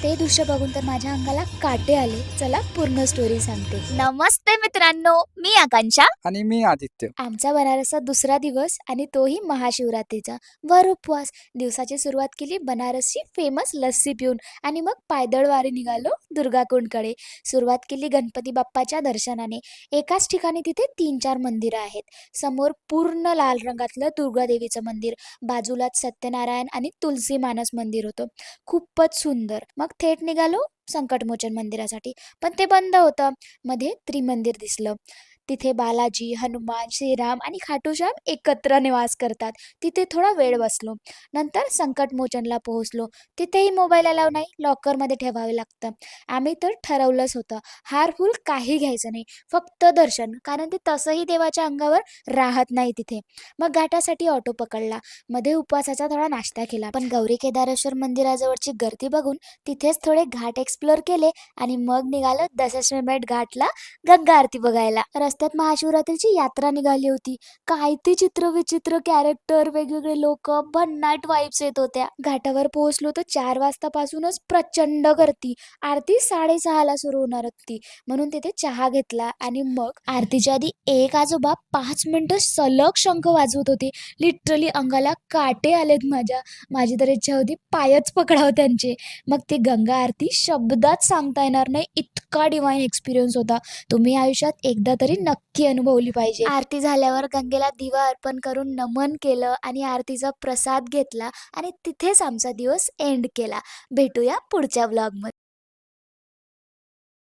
ते दृश्य बघून तर माझ्या अंगाला काटे आले. चला पूर्ण स्टोरी सांगते. नमस्ते मित्रांनो, मी आकांक्षा. आणि मी आदित्य. आमचा बनारसचा दुसरा दिवस आणि तोही महाशिवरात्रीचा. वर उपवास. दिवसाची सुरुवात केली बनारसची फेमस लस्सी पिऊन आणि मग पायदळ वारी निघालो दुर्गाकुंडकडे. सुरुवात केली गणपती बाप्पाच्या दर्शनाने. एकाच ठिकाणी तिथे 3-4 मंदिरं आहेत. समोर पूर्ण लाल रंगातलं दुर्गादेवीचं मंदिर, बाजूलाच सत्यनारायण आणि तुलसी मानस मंदिर होतं. खूपच सुंदर. मग थेट निघालो संकटमोचन मंदिरासाठी, पण ते बंद होतं. मध्ये त्रिमंदिर दिसलं. तिथे बालाजी, हनुमान, श्रीराम आणि खाटूश्याम एकत्र निवास करतात. तिथे थोडा वेळ बसलो. नंतर संकटमोचनला पोहोचलो. तिथेही मोबाईल अलाव नाही, लॉकरमध्ये ठेवावे लागतं. आम्ही तर ठरवलंच होतं, हार फूल काही घ्यायचं नाही, फक्त दर्शन, कारण ते तसंही देवाच्या अंगावर राहत नाही तिथे. मग घाटासाठी ऑटो पकडला. मध्ये उपवासाचा थोडा नाश्ता केला, पण गौरी केदारेश्वर मंदिराजवळची गर्दी बघून तिथेच थोडे घाट एक्सप्लोर केले आणि मग निघालो दशाश्वमेध घाटला गंगा आरती बघायला. रस्त्यात महाशिवरात्रीची यात्रा निघाली होती. काय ते चित्रविचित्र कॅरेक्टर, वेगवेगळे लोक, भन्नाट वाईब्स येत होत्या. घाटावर पोहोचलो तर 4 वाजतापासूनच प्रचंड गर्दी. आरती 6:30ला सुरू होणार होती, म्हणून तिथे चहा घेतला आणि मग आरतीच्या आधी एक आजोबा 5 मिनिटं सलग शंख वाजवत होते. लिटरली अंगाला काटे आलेत माझ्या. माझी तर इच्छा होती पायच पकडावं त्यांचे. मग ती गंगा आरती शब्दात सांगता येणार नाही, इतका डिवाइन एक्सपिरियन्स होता. तुम्ही आयुष्यात एकदा तरी नक्की अनुभवली पाहिजे. आरती झाल्यावर गंगेला दिवा अर्पण करून नमन केलं आणि आरतीचा प्रसाद घेतला आणि तिथेच आमचा दिवस एंड केला. भेटूया पुढच्या ब्लॉगमध्ये.